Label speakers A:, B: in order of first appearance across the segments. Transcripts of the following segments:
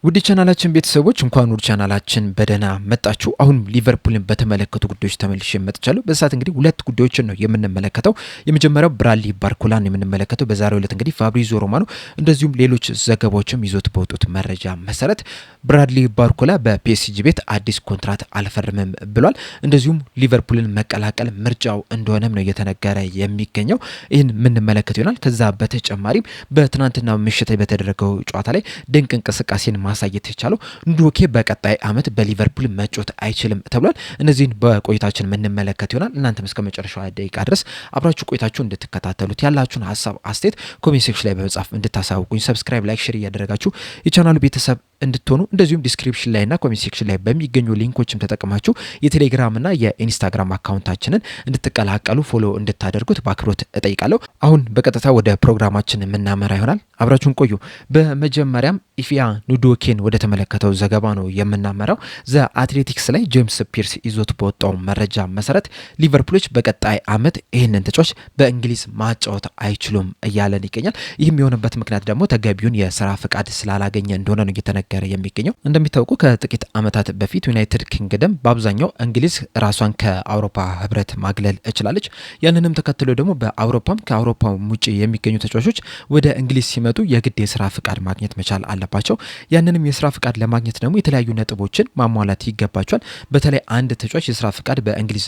A: ውድ ቻናላችን ቤተሰቦች እንኳን ወደ ቻናላችን በደህና መጣችሁ። አሁን ሊቨርፑልን በተመለከቱ ጉዳዮች ተመልሼ መጥቻለሁ። በሰዓት እንግዲህ ሁለት ጉዳዮችን ነው የምንመለከተው። የመጀመሪያው ብራድሊ ባርኮላን የምንመለከተው በዛሬው ዕለት እንግዲህ ፋብሪዚዮ ሮማኖ እንደዚሁም ሌሎች ዘገባዎችም ይዞት በወጡት መረጃ መሰረት ብራድሊ ባርኮላ በፒኤስጂ ቤት አዲስ ኮንትራት አልፈርምም ብሏል። እንደዚሁም ሊቨርፑልን መቀላቀል ምርጫው እንደሆነም ነው እየተነገረ የሚገኘው። ይህን የምንመለከት ይሆናል። ከዛ በተጨማሪም በትናንትና ምሽት በተደረገው ጨዋታ ላይ ድንቅ እንቅስቃሴን ማሳየት የቻለው ኑዶኬ በቀጣይ አመት በሊቨርፑል መጫወት አይችልም ተብሏል። እነዚህን በቆይታችን የምንመለከት ይሆናል። እናንተም እስከ መጨረሻው ደቂቃ ድረስ አብራችሁ ቆይታችሁ እንድትከታተሉት ያላችሁን ሀሳብ አስተያየት ኮሜንት ሴክሽን ላይ በመጻፍ እንድታሳውቁኝ፣ ሰብስክራይብ፣ ላይክ፣ ሼር እያደረጋችሁ የቻናሉ ቤተሰብ እንድትሆኑ እንደዚሁም ዲስክሪፕሽን ላይና ኮሜንት ሴክሽን ላይ በሚገኙ ሊንኮችም ተጠቅማችሁ የቴሌግራምና የኢንስታግራም አካውንታችንን እንድትቀላቀሉ ፎሎ እንድታደርጉት በአክብሮት እጠይቃለሁ። አሁን በቀጥታ ወደ ፕሮግራማችን የምናመራ ይሆናል። አብራችሁን ቆዩ። በመጀመሪያም ኢፊያ ኑዶኬን ወደ ተመለከተው ዘገባ ነው የምናመራው። ዘ አትሌቲክስ ላይ ጄምስ ፒርስ ይዞት በወጣው መረጃ መሰረት ሊቨርፑሎች በቀጣይ አመት ይህንን ተጫዋች በእንግሊዝ ማጫወት አይችሉም እያለን ይገኛል። ይህም የሆነበት ምክንያት ደግሞ ተገቢውን የስራ ፍቃድ ስላላገኘ እንደሆነ ነው እየተነገረ የሚገኘው። እንደሚታወቁ ከጥቂት አመታት በፊት ዩናይትድ ኪንግደም በአብዛኛው እንግሊዝ ራሷን ከአውሮፓ ህብረት ማግለል እችላለች። ያንንም ተከትሎ ደግሞ በአውሮፓም ከአውሮፓ ውጭ የሚገኙ ተጫዋቾች ወደ እንግሊዝ ሲመጡ የግድ የስራ ፍቃድ ማግኘት መቻል አለባቸው። ያንንም የስራ ፍቃድ ለማግኘት ደግሞ የተለያዩ ነጥቦችን ማሟላት ይገባቸዋል። በተለይ አንድ ተጫዋች የስራ ፍቃድ በእንግሊዝ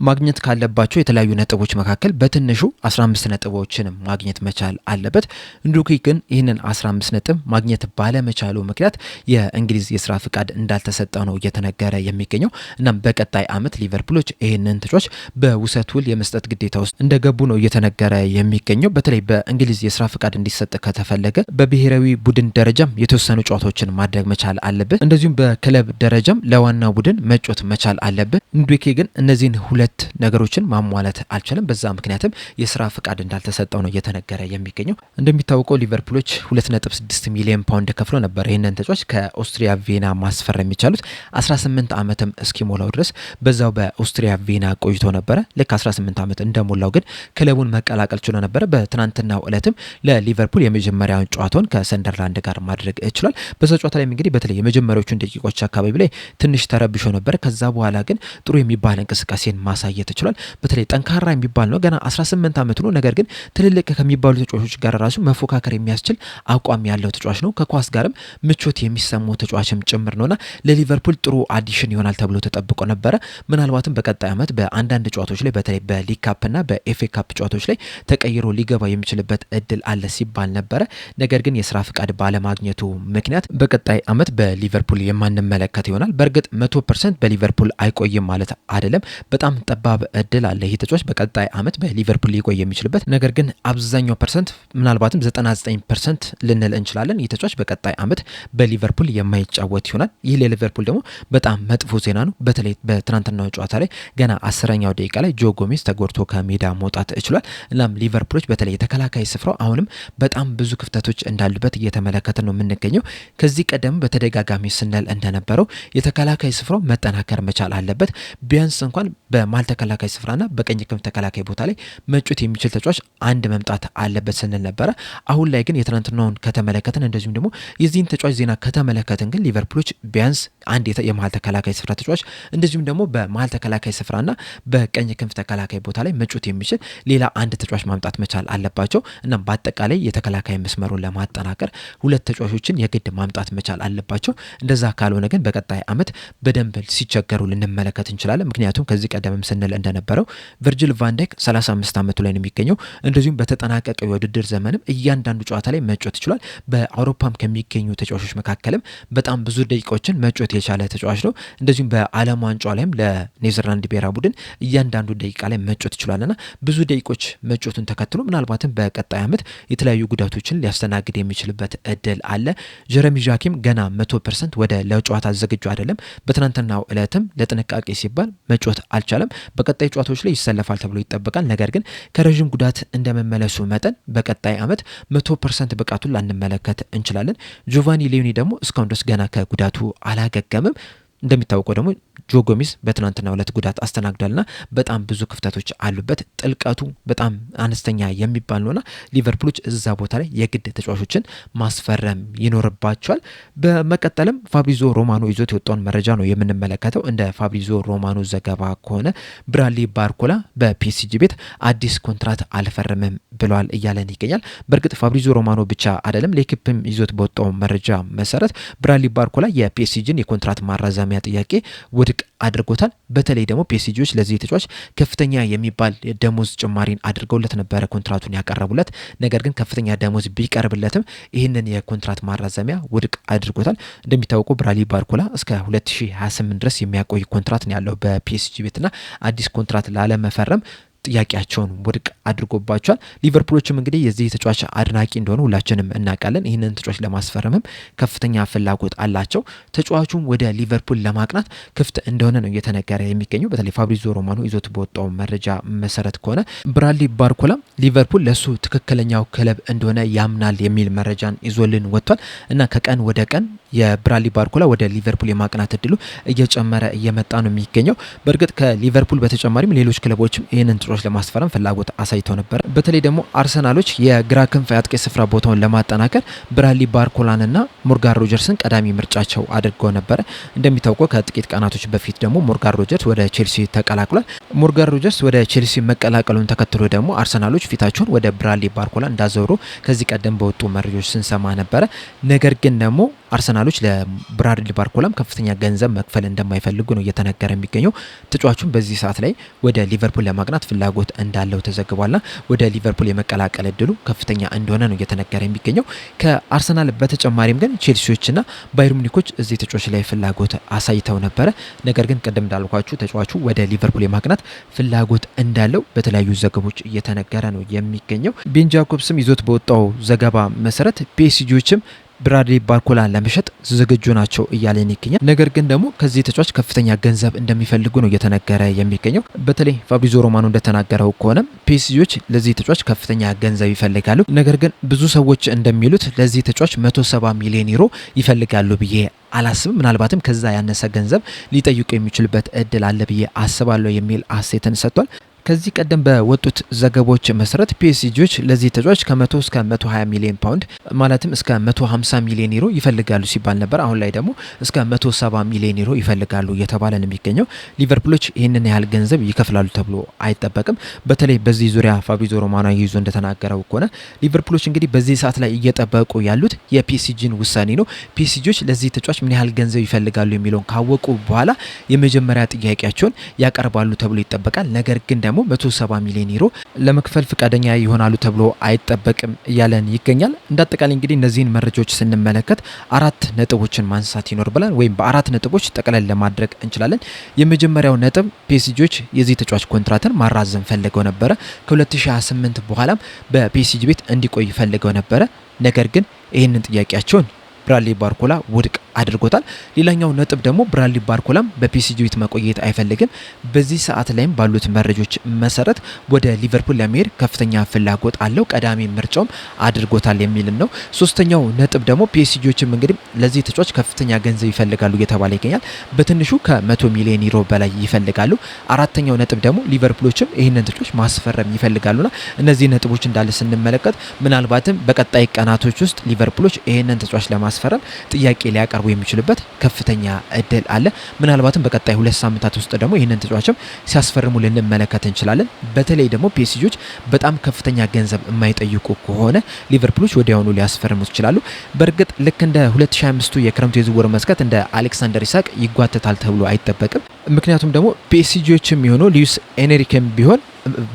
A: ማግኘት ካለባቸው የተለያዩ ነጥቦች መካከል በትንሹ 15 ነጥቦችን ማግኘት መቻል አለበት። ኑዶኬ ግን ይህንን 15 ነጥብ ማግኘት ባለመቻሉ ምክንያት የእንግሊዝ የስራ ፍቃድ እንዳልተሰጠው ነው እየተነገረ የሚገኘው። እናም በቀጣይ አመት ሊቨርፑሎች ይህንን ተጫዋች በውሰት ውል የመስጠት ግዴታ ውስጥ እንደገቡ ነው እየተነገረ የሚገኘው። በተለይ በእንግሊዝ የስራ ፍቃድ እንዲሰጥ ከተፈለገ በብሔራዊ ቡድን ደረጃም የተወሰኑ ጨዋታዎችን ማድረግ መቻል አለበት። እንደዚሁም በክለብ ደረጃም ለዋናው ቡድን መጫወት መቻል አለበት። ኑዶኬ ግን እነዚህን ሁለት ነገሮችን ማሟላት አልቻለም። በዛ ምክንያትም የስራ ፍቃድ እንዳልተሰጠው ነው እየተነገረ የሚገኘው። እንደሚታወቀው ሊቨርፑሎች 2.6 ሚሊዮን ፓውንድ ከፍሎ ነበር ይህንን ተጫዋች ከኦስትሪያ ቬና ማስፈረም የሚቻሉት 18 ዓመትም እስኪሞላው ድረስ በዛው በኦስትሪያ ቬና ቆይቶ ነበረ። ልክ 18 ዓመት እንደሞላው ግን ክለቡን መቀላቀል ችሎ ነበረ። በትናንትናው ዕለትም ለሊቨርፑል የመጀመሪያውን ጨዋታውን ከሰንደርላንድ ጋር ማድረግ ችሏል። በዛ ጨዋታ ላይ እንግዲህ በተለይ የመጀመሪያዎቹን ደቂቆች አካባቢ ላይ ትንሽ ተረብሾ ነበር። ከዛ በኋላ ግን ጥሩ የሚባል እንቅስቃሴን ማሳየት ችሏል። በተለይ ጠንካራ የሚባል ነው። ገና 18 ዓመቱ ነው። ነገር ግን ትልልቅ ከሚባሉ ተጫዋቾች ጋር ራሱ መፎካከር የሚያስችል አቋም ያለው ተጫዋች ነው። ከኳስ ጋርም ምቾት የሚሰማው ተጫዋችም ጭምር ነውና ለሊቨርፑል ጥሩ አዲሽን ይሆናል ተብሎ ተጠብቆ ነበረ። ምናልባትም በቀጣይ ዓመት በአንዳንድ ጨዋታዎች ላይ በተለይ በሊግ ካፕና በኤፍኤ ካፕ ጨዋታዎች ላይ ተቀይሮ ሊገባ የሚችልበት እድል አለ ሲባል ነበረ። ነገር ግን የስራ ፍቃድ ባለማግኘቱ ምክንያት በቀጣይ ዓመት በሊቨርፑል የማንመለከት ይሆናል። በእርግጥ 100% በሊቨርፑል አይቆይም ማለት አይደለም። በጣም ጠባብ እድል አለ ይህ ተጫዋች በቀጣይ ዓመት በሊቨርፑል ሊቆይ የሚችልበት። ነገር ግን አብዛኛው ፐርሰንት ምናልባትም 99% ልንል እንችላለን ይህ ተጫዋች በቀጣይ ዓመት በሊቨርፑል የማይጫወት ይሆናል። ይህ ለሊቨርፑል ደግሞ በጣም መጥፎ ዜና ነው። በተለይ በትናንትናው ጨዋታ ላይ ገና 10ኛው ደቂቃ ላይ ጆ ጎሜዝ ተጎድቶ ከሜዳ መውጣት ችሏል። እናም ሊቨርፑሎች በተለይ የተከላካይ ስፍራው አሁንም በጣም ብዙ ክፍተቶች እንዳሉበት እየተመለከተ ነው የምንገኘው። ከዚህ ቀደም በተደጋጋሚ ስንል እንደነበረው የተከላካይ ስፍራው መጠናከር መቻል አለበት። ቢያንስ እንኳን በማል ተከላካይ ስፍራና በቀኝ ክንፍ ተከላካይ ቦታ ላይ መጫወት የሚችል ተጫዋች አንድ መምጣት አለበት ስንል ነበረ። አሁን ላይ ግን የትናንትናውን ከተመለከትን እንደዚሁም ደግሞ የዚህን ተጫዋች ዜና ከተመለከትን ግን ሊቨርፑሎች ቢያንስ አንድ የመሀል ተከላካይ ስፍራ ተጫዋች እንደዚሁም ደግሞ በመሀል ተከላካይ ስፍራና በቀኝ ክንፍ ተከላካይ ቦታ ላይ መጫወት የሚችል ሌላ አንድ ተጫዋች ማምጣት መቻል አለባቸው። እናም በአጠቃላይ የተከላካይ መስመሩን ለማጠናከር ሁለት ተጫዋቾችን የግድ ማምጣት መቻል አለባቸው። እንደዛ ካልሆነ ግን በቀጣይ አመት በደንብ ሲቸገሩ ልንመለከት እንችላለን። ምክንያቱም ከዚህ ቀደምም ስንል እንደነበረው ቨርጂል ቫን ዳይክ 35 ዓመቱ ላይ ነው የሚገኘው። እንደዚሁም በተጠናቀቀ የውድድር ዘመንም እያንዳንዱ ጨዋታ ላይ መጫወት ይችላል። በአውሮፓም ከሚገኙ ተጫዋቾች መካከልም በጣም ብዙ ደቂቃዎችን መጫወት የቻለ ተጫዋች ነው። እንደዚሁም በዓለም ዋንጫ ላይም ለኔዘርላንድ ብሔራዊ ቡድን እያንዳንዱ ደቂቃ ላይ መጫወት ይችላልና ብዙ ደቂቆች መጫወቱን ተከትሎ ምናልባትም በቀጣይ አመት የተለያዩ ጉዳቶችን ሊያስተናግድ የሚችልበት እድል አለ። ጀረሚ ዣኪም ገና 100% ወደ ለጨዋታ ዝግጁ አይደለም። በትናንትናው ዕለትም ለጥንቃቄ ሲባል መጫወት አልቻለም። በቀጣይ ጨዋታዎች ላይ ይሰለፋል ተብሎ ይጠበቃል። ነገር ግን ከረዥም ጉዳት እንደመመለሱ መጠን በቀጣይ አመት 100% ብቃቱን ላንመለከት እንችላለን። ጆቫኒ ሊዮኒ ደግሞ እስካሁን ድረስ ገና ከጉዳቱ አላገገምም። እንደሚታወቀው ደግሞ ጆ ጎሜዝ በትናንትናው ዕለት ጉዳት አስተናግዷልና በጣም ብዙ ክፍተቶች አሉበት። ጥልቀቱ በጣም አነስተኛ የሚባል ነውና ሊቨርፑሎች እዛ ቦታ ላይ የግድ ተጫዋቾችን ማስፈረም ይኖርባቸዋል። በመቀጠልም ፋብሪዚዮ ሮማኖ ይዞት የወጣውን መረጃ ነው የምንመለከተው። እንደ ፋብሪዚዮ ሮማኖ ዘገባ ከሆነ ብራድሊ ባርኮላ በፒኤስጂ ቤት አዲስ ኮንትራት አልፈረምም ብሏል እያለን ይገኛል። በእርግጥ ፋብሪዚዮ ሮማኖ ብቻ አይደለም፣ ለኢኪፕም ይዞት በወጣው መረጃ መሰረት ብራድሊ ባርኮላ የፒኤስጂን የኮንትራት ማራዘሚያ ጥያቄ ውድቅ አድርጎታል። በተለይ ደግሞ ፒኤስጂዎች ለዚህ ተጫዋች ከፍተኛ የሚባል ደሞዝ ጭማሪን አድርገውለት ነበረ ኮንትራቱን ያቀረቡለት። ነገር ግን ከፍተኛ ደሞዝ ቢቀርብለትም ይህንን የኮንትራት ማራዘሚያ ውድቅ አድርጎታል። እንደሚታወቀው ብራድሊ ባርኮላ እስከ 2028 ድረስ የሚያቆይ ኮንትራት ነው ያለው በፒኤስጂ ቤትና አዲስ ኮንትራት ላለመፈረም ጥያቄያቸውን ውድቅ አድርጎባቸዋል። ሊቨርፑሎችም እንግዲህ የዚህ ተጫዋች አድናቂ እንደሆኑ ሁላችንም እናውቃለን። ይህንን ተጫዋች ለማስፈረምም ከፍተኛ ፍላጎት አላቸው። ተጫዋቹም ወደ ሊቨርፑል ለማቅናት ክፍት እንደሆነ ነው እየተነገረ የሚገኘው። በተለይ ፋብሪዚዮ ሮማኖ ይዞት በወጣው መረጃ መሰረት ከሆነ ብራድሊ ባርኮላ ሊቨርፑል ለሱ ትክክለኛው ክለብ እንደሆነ ያምናል የሚል መረጃን ይዞልን ወጥቷል እና ከቀን ወደ ቀን የብራድሊ ባርኮላ ወደ ሊቨርፑል የማቅናት እድሉ እየጨመረ እየመጣ ነው የሚገኘው። በእርግጥ ከሊቨርፑል በተጨማሪም ሌሎች ክለቦችም ይህንን ተጫዋች ለማስፈረም ፍላጎት አሳይተው ነበር። በተለይ ደግሞ አርሰናሎች የግራ ክንፍ አጥቂ ስፍራ ቦታውን ለማጠናከር ብራድሊ ባርኮላንና ሞርጋን ሮጀርስን ቀዳሚ ምርጫቸው አድርገው ነበር። እንደሚታወቀው ከጥቂት ቀናቶች በፊት ደግሞ ሞርጋን ሮጀርስ ወደ ቼልሲ ተቀላቅሏል። ሞርጋን ሮጀርስ ወደ ቼልሲ መቀላቀሉን ተከትሎ ደግሞ አርሰናሎች ፊታቸውን ወደ ብራድሊ ባርኮላ እንዳዞሩ ከዚህ ቀደም በወጡ መረጃዎች ስንሰማ ነበረ። ነገር ግን ደግሞ አርሰናሎች ለብራድሊ ባርኮላም ከፍተኛ ገንዘብ መክፈል እንደማይፈልጉ ነው እየተነገረ የሚገኘው። ተጫዋቹም በዚህ ሰዓት ላይ ወደ ሊቨርፑል ለማቅናት ፍላጎት እንዳለው ተዘግቧልና ወደ ሊቨርፑል የመቀላቀል እድሉ ከፍተኛ እንደሆነ ነው እየተነገረ የሚገኘው። ከአርሰናል በተጨማሪም ግን ቼልሲዎችና ባየር ሙኒኮች እዚህ ተጫዋች ላይ ፍላጎት አሳይተው ነበረ። ነገር ግን ቀደም እንዳልኳችሁ ተጫዋቹ ወደ ሊቨርፑል የማቅናት ፍላጎት እንዳለው በተለያዩ ዘገቦች እየተነገረ ነው የሚገኘው። ቤን ጃኮብስም ይዞት በወጣው ዘገባ መሰረት ፒኤስጂዎችም ብራድሊ ባርኮላ ለመሸጥ ዝግጁ ናቸው እያለን ይገኛል። ነገር ግን ደግሞ ከዚህ ተጫዋች ከፍተኛ ገንዘብ እንደሚፈልጉ ነው እየተነገረ የሚገኘው። በተለይ ፋብሪዚዮ ሮማኖ እንደተናገረው ከሆነ ፒኤስጂዎች ለዚህ ተጫዋች ከፍተኛ ገንዘብ ይፈልጋሉ። ነገር ግን ብዙ ሰዎች እንደሚሉት ለዚህ ተጫዋች 170 ሚሊዮን ዩሮ ይፈልጋሉ ብዬ አላስብም። ምናልባትም ከዛ ያነሰ ገንዘብ ሊጠይቁ የሚችሉበት እድል አለ ብዬ አስባለሁ የሚል አስተያየትን ሰጥቷል። ከዚህ ቀደም በወጡት ዘገቦች መሰረት ፒኤስጂዎች ለዚህ ተጫዋች ከ100 እስከ 120 ሚሊዮን ፓውንድ ማለትም እስከ 150 ሚሊዮን ዩሮ ይፈልጋሉ ሲባል ነበር። አሁን ላይ ደግሞ እስከ 170 ሚሊዮን ዩሮ ይፈልጋሉ እየተባለ ነው የሚገኘው። ሊቨርፑሎች ይህንን ያህል ገንዘብ ይከፍላሉ ተብሎ አይጠበቅም። በተለይ በዚህ ዙሪያ ፋብሪዚዮ ሮማኖ ይዞ እንደተናገረው ከሆነ ሊቨርፑሎች እንግዲህ በዚህ ሰዓት ላይ እየጠበቁ ያሉት የፒኤስጂን ውሳኔ ነው። ፒኤስጂዎች ለዚህ ተጫዋች ምን ያህል ገንዘብ ይፈልጋሉ የሚለውን ካወቁ በኋላ የመጀመሪያ ጥያቄያቸውን ያቀርባሉ ተብሎ ይጠበቃል። ነገር ግን 170 ሚሊዮን ዩሮ ለመክፈል ፍቃደኛ ይሆናሉ ተብሎ አይጠበቅም እያለን ይገኛል። እንዳጠቃላይ እንግዲህ እነዚህን መረጃዎች ስንመለከት 4 ነጥቦችን ማንሳት ይኖርብናል ወይም በ4 ነጥቦች ጠቅለል ለማድረግ እንችላለን። የመጀመሪያው ነጥብ ፒኤስጂዎች የዚህ ተጫዋች ኮንትራትን ማራዘም ፈልገው ነበረ። ከ2028 በኋላም በፒኤስጂ ቤት እንዲቆይ ፈልገው ነበረ። ነገር ግን ይህንን ጥያቄያቸውን ብራድሊ ባርኮላ ውድቅ አድርጎታል። ሌላኛው ነጥብ ደግሞ ብራድሊ ባርኮላም በፒኤስጂ ቤት መቆየት አይፈልግም። በዚህ ሰዓት ላይም ባሉት መረጃዎች መሰረት ወደ ሊቨርፑል ለመሄድ ከፍተኛ ፍላጎት አለው። ቀዳሚ ምርጫውም አድርጎታል የሚልም ነው። ሶስተኛው ነጥብ ደግሞ ፒኤስጂዎችም እንግዲህ ለዚህ ተጫዋች ከፍተኛ ገንዘብ ይፈልጋሉ እየተባለ ይገኛል። በትንሹ ከ100 ሚሊዮን ዩሮ በላይ ይፈልጋሉ። አራተኛው ነጥብ ደግሞ ሊቨርፑሎችም ይህንን ተጫዋች ማስፈረም ይፈልጋሉና እነዚህ ነጥቦች እንዳለ ስንመለከት ምናልባትም በቀጣይ ቀናቶች ውስጥ ሊቨርፑሎች ይህንን ተጫዋች ለማስፈረም ጥያቄ ሊያቀርቡ የሚችሉበት ከፍተኛ እድል አለ። ምናልባትም በቀጣይ 2 ሳምንታት ውስጥ ደግሞ ይህንን ተጫዋችም ሲያስፈርሙ ልንመለከት እንችላለን። በተለይ ደግሞ ፒኤስጂዎች በጣም ከፍተኛ ገንዘብ የማይጠይቁ ከሆነ ሊቨርፑሎች ወዲያውኑ ሊያስፈርሙት ይችላሉ። በእርግጥ ልክ እንደ 2025 የክረምቱ የዝውውር መስኮት እንደ አሌክሳንደር ኢሳቅ ይጓተታል ተብሎ አይጠበቅም። ምክንያቱም ደግሞ ፒኤስጂዎችም የሚሆነው ሉዊስ ኤንሪኬም ቢሆን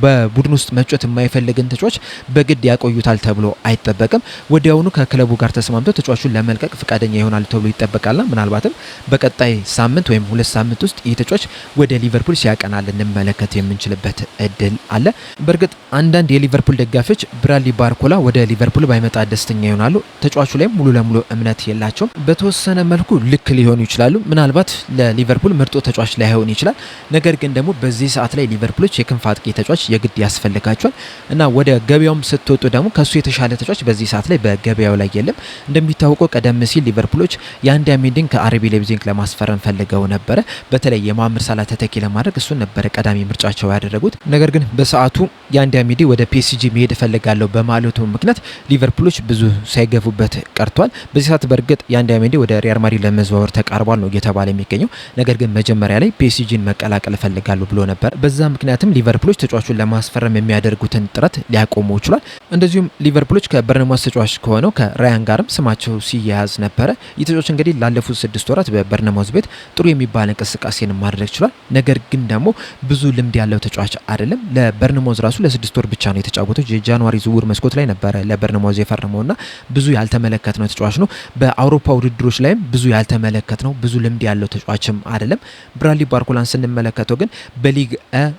A: በቡድን ውስጥ መጫወት የማይፈልግን ተጫዋች በግድ ያቆዩታል ተብሎ አይጠበቅም። ወዲያውኑ ከክለቡ ጋር ተስማምተው ተጫዋቹን ለመልቀቅ ፍቃደኛ ይሆናል ተብሎ ይጠበቃልና ምናልባትም በቀጣይ ሳምንት ወይም 2 ሳምንት ውስጥ ይህ ተጫዋች ወደ ሊቨርፑል ሲያቀና ልንመለከት የምንችልበት እድል አለ። በእርግጥ አንዳንድ የሊቨርፑል ደጋፊዎች ብራድሊ ባርኮላ ወደ ሊቨርፑል ባይመጣ ደስተኛ ይሆናሉ። ተጫዋቹ ላይ ሙሉ ለሙሉ እምነት የላቸውም። በተወሰነ መልኩ ልክ ሊሆኑ ይችላሉ። ምናልባት ለሊቨርፑል ምርጡ ተጫዋች ላይሆን ይችላል። ነገር ግን ደግሞ በዚህ ሰዓት ላይ ሊቨርፑሎች የክንፍ አጥቂ ተጫዋች የግድ ያስፈልጋቸዋል እና ወደ ገበያውም ስትወጡ ደግሞ ከሱ የተሻለ ተጫዋች በዚህ ሰዓት ላይ በገበያው ላይ የለም። እንደሚታወቀው ቀደም ሲል ሊቨርፑሎች የአንድ ሜንዲን ከአርቢ ሌipzig ለማስፈረም ፈልገው ነበረ። በተለይ የመሐመድ ሳላ ተተኪ ለማድረግ እሱን ነበረ ቀዳሚ ምርጫቸው ያደረጉት። ነገር ግን በሰዓቱ የአንድ ሜንዲ ወደ ፒኤስጂ መሄድ ፈልጋለሁ በማለቱ ምክንያት ሊቨርፑሎች ብዙ ሳይገፉበት ቀርቷል። በዚህ ሰዓት በእርግጥ የአንድ ሜንዲ ወደ ሪያል ማድሪድ ለመዘዋወር ተቃርቧል ነው እየተባለ የሚገኘው። ነገር ግን መጀመሪያ ላይ ፒኤስጂን መቀላቀል ፈልጋለሁ ብሎ ነበር። በዛ ምክንያትም ሊቨርፑሎች ተጫዋቹን ለማስፈረም የሚያደርጉትን ጥረት ሊያቆሙ ይችላል። እንደዚሁም ሊቨርፑሎች ከበርንማውዝ ተጫዋች ከሆነው ከራያን ጋርም ስማቸው ሲያያዝ ነበረ። ይህ ተጫዋች እንግዲህ ላለፉት 6 ወራት በበርንማውዝ ቤት ጥሩ የሚባል እንቅስቃሴን ማድረግ ችሏል። ነገር ግን ደግሞ ብዙ ልምድ ያለው ተጫዋች አይደለም። ለበርንማውዝ ራሱ ለ6 ወር ብቻ ነው የተጫወተው። የጃንዋሪ ዝውውር መስኮት ላይ ነበረ ለበርንማውዝ የፈረመውና ብዙ ያልተመለከትነው ተጫዋች ነው። በአውሮፓ ውድድሮች ላይም ብዙ ያልተመለከትነው ብዙ ልምድ ያለው ተጫዋችም አይደለም። ብራድሊ ባርኮላን ስንመለከተው ግን በሊግ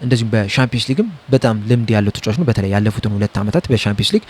A: እንደዚሁም በሻምፒዮንስ ሊግም በጣም ልምድ ያለው ተጫዋች ነው። በተለይ ያለፉትን 2 ዓመታት በሻምፒዮንስ ሊግ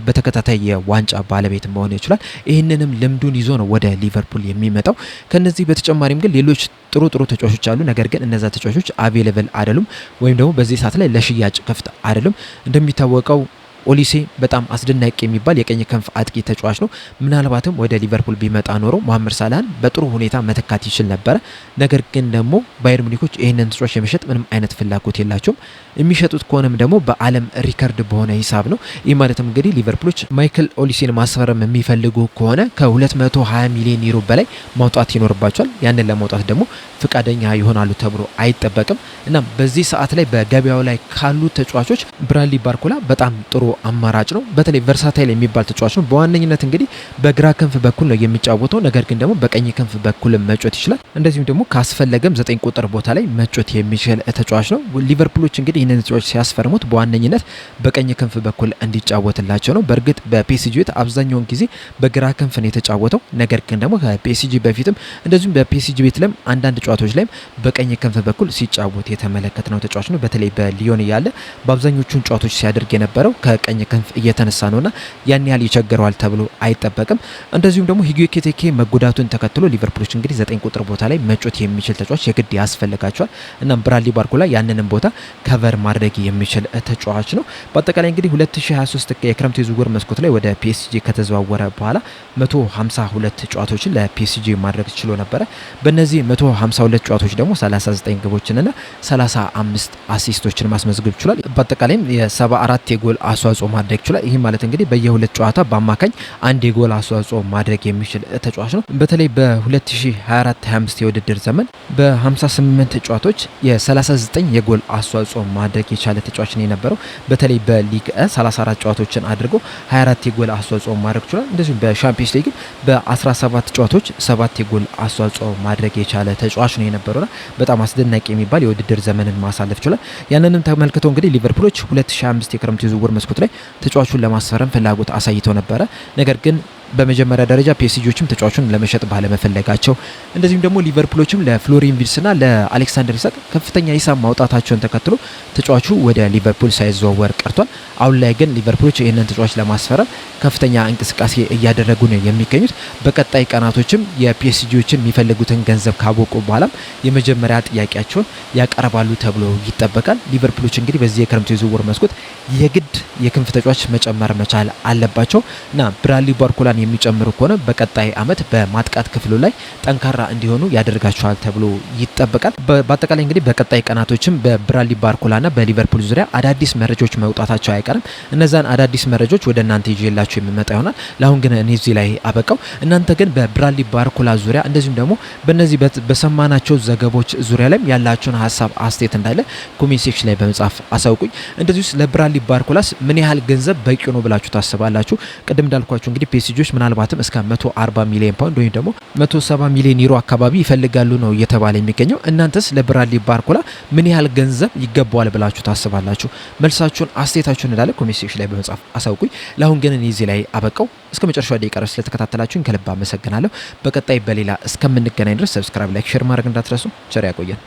A: በተከታታይ የዋንጫ ባለቤት መሆን ይችላል። ይህንንም ልምዱን ይዞ ነው ወደ ሊቨርፑል የሚመጣው። ከነዚህ በተጨማሪም ግን ሌሎች ጥሩ ተጫዋቾች አሉ። ነገር ግን እነዛ ተጫዋቾች አቬሌብል አይደሉም ወይም ደግሞ በዚህ ሰዓት ላይ ለሽያጭ ክፍት አይደሉም። እንደሚታወቀው ኦሊሴ በጣም አስደናቂ የሚባል የቀኝ ክንፍ አጥቂ ተጫዋች ነው። ምናልባትም ወደ ሊቨርፑል ቢመጣ ኖሮ መሐመድ ሳላህን በጥሩ ሁኔታ መተካት ይችል ነበረ። ነገር ግን ደግሞ ባየር ሙኒኮች ይህንን ተጫዋች የመሸጥ ምንም አይነት ፍላጎት የላቸውም። የሚሸጡት ከሆነም ደግሞ በዓለም ሪከርድ በሆነ ሂሳብ ነው። ይህ ማለትም እንግዲህ ሊቨርፑሎች ማይክል ኦሊሴን ማስፈረም የሚፈልጉ ከሆነ ከ220 ሚሊዮን ዩሮ በላይ ማውጣት ይኖርባቸዋል። ያንን ለማውጣት ደግሞ ፍቃደኛ ይሆናሉ ተብሎ አይጠበቅም እና በዚህ ሰዓት ላይ በገበያው ላይ ካሉ ተጫዋቾች ብራድሊ ባርኮላ በጣም ጥሩ አማራጭ ነው። በተለይ ቨርሳታይል የሚባል ተጫዋች ነው። በዋነኝነት እንግዲህ በግራ ክንፍ በኩል ነው የሚጫወተው። ነገር ግን ደግሞ በቀኝ ክንፍ በኩል መጮት ይችላል። እንደዚሁም ደግሞ ካስፈለገም 9 ቁጥር ቦታ ላይ መጮት የሚችል ተጫዋች ነው። ሊቨርፑሎች እንግዲህ ይህንን ተጫዋች ሲያስፈርሙት በዋነኝነት በቀኝ ክንፍ በኩል እንዲጫወትላቸው ነው። በእርግጥ በፒኤስጂ ቤት አብዛኛውን ጊዜ በግራ ክንፍ ነው የተጫወተው። ነገር ግን ደግሞ ከፒኤስጂ በፊትም እንደዚሁም በፒኤስጂ ቤት ላይም አንዳንድ ጨዋታዎች ላይም በቀኝ ክንፍ በኩል ሲጫወት የተመለከትነው ተጫዋች ነው። በተለይ በሊዮን እያለ በአብዛኞቹን ጨዋታዎች ሲያደርግ የነበረው ቀኝ ክንፍ እየተነሳ ነውና ያን ያህል ይቸገረዋል ተብሎ አይጠበቅም። እንደዚሁም ደግሞ ሂጉ ኤኪቲኬ መጎዳቱን ተከትሎ ሊቨርፑሎች እንግዲህ 9 ቁጥር ቦታ ላይ መጮት የሚችል ተጫዋች የግድ ያስፈልጋቸዋል እና ብራድሊ ባርኮላ ያንንም ቦታ ከቨር ማድረግ የሚችል ተጫዋች ነው። በአጠቃላይ እንግዲህ 2023 የክረምት የዝውውር መስኮት ላይ ወደ ፒኤስጂ ከተዘዋወረ በኋላ 152 ጨዋታዎችን ለፒኤስጂ ማድረግ ችሎ ነበረ። በእነዚህ 152 ጨዋታዎች ደግሞ 39 ግቦችንና 35 አሲስቶችን ማስመዝገብ ችሏል። በአጠቃላይም የ74 የጎል አስተዋጽኦ ማድረግ ይችላል። ይህ ማለት እንግዲህ በየ2 ጨዋታ በአማካኝ 1 የጎል አስተዋጽኦ ማድረግ የሚችል ተጫዋች ነው። በተለይ በ2024-25 የውድድር ዘመን በ58 ጨዋታዎች የ39 የጎል አስተዋጽኦ ማድረግ የቻለ ተጫዋች ነው የነበረው። በተለይ በሊግ 34 ጨዋታዎችን አድርጎ 24 የጎል አስተዋጽኦ ማድረግ ይችላል። እንደዚሁም በሻምፒዮንስ ሊግ በ17 ጨዋታዎች 7 የጎል አስተዋጽኦ ማድረግ የቻለ ተጫዋች ነው የነበረውና በጣም አስደናቂ የሚባል የውድድር ዘመንን ማሳለፍ ይችላል። ያንንም ተመልክተው እንግዲህ ሊቨርፑሎች 2025 የክረምት የዝውውር መስኮት ላይ ተጫዋቹን ለማስፈረም ፍላጎት አሳይተው ነበረ። ነገር ግን በመጀመሪያ ደረጃ ፒኤስጂዎችም ተጫዋቹን ለመሸጥ ባለመፈለጋቸው እንደዚሁም ደግሞ ሊቨርፑሎችም ለፍሎሪን ቪርትስና ለአሌክሳንደር ኢሳክ ከፍተኛ ሂሳብ ማውጣታቸውን ተከትሎ ተጫዋቹ ወደ ሊቨርፑል ሳይዘዋወር ቀርቷል። አሁን ላይ ግን ሊቨርፑሎች ይህንን ተጫዋች ለማስፈረም ከፍተኛ እንቅስቃሴ እያደረጉ ነው የሚገኙት። በቀጣይ ቀናቶችም የፒኤስጂዎችን የሚፈልጉትን ገንዘብ ካወቁ በኋላም የመጀመሪያ ጥያቄያቸውን ያቀርባሉ ተብሎ ይጠበቃል። ሊቨርፑሎች እንግዲህ በዚህ የክረምቱ የዝውውር መስኮት የግድ የክንፍ ተጫዋች መጨመር መቻል አለባቸው እና ብራድሊ ባርኮላን የሚጨምሩ ከሆነ በቀጣይ አመት በማጥቃት ክፍሉ ላይ ጠንካራ እንዲሆኑ ያደርጋቸዋል ተብሎ ይጠበቃል። በአጠቃላይ እንግዲህ በቀጣይ ቀናቶችም በብራድሊ ባርኮላና በሊቨርፑል ዙሪያ አዳዲስ መረጃዎች መውጣታቸው አይቀርም። እነዛን አዳዲስ መረጃዎች ወደ እናንተ ይዤላችሁ የሚመጣ ይሆናል። ለአሁን ግን እኔ እዚህ ላይ አበቃው። እናንተ ግን በብራድሊ ባርኮላ ዙሪያ እንደዚሁም ደግሞ በእነዚህ በሰማናቸው ዘገቦች ዙሪያ ላይ ያላችሁን ሀሳብ አስተያየት እንዳለ ኮሜንት ሴክሽን ላይ በመጻፍ አሳውቁኝ። እንደዚሁ ለብራድሊ ባርኮላስ ምን ያህል ገንዘብ በቂ ነው ብላችሁ ታስባላችሁ? ቅድም እንዳልኳችሁ እንግዲህ ፒኤስጂዎች ምናልባትም እስከ 140 ሚሊዮን ፓውንድ ወይም ደግሞ 170 ሚሊዮን ዩሮ አካባቢ ይፈልጋሉ ነው እየተባለ የሚገኘው። እናንተስ ለብራድሊ ባርኮላ ምን ያህል ገንዘብ ይገባዋል ብላችሁ ታስባላችሁ? መልሳችሁን አስተያየታችሁን እንዳለ ኮሜንት ሴክሽን ላይ በመጻፍ አሳውቁኝ። ለአሁን ግን እኔ እዚህ ላይ አበቃው። እስከ መጨረሻው ደቂቃ ድረስ ስለተከታተላችሁኝ ከልብ አመሰግናለሁ። በቀጣይ በሌላ እስከምንገናኝ ድረስ ሰብስክራይብ፣ ላይክ፣ ሼር ማድረግ እንዳትረሱ። ቸር ያቆየን።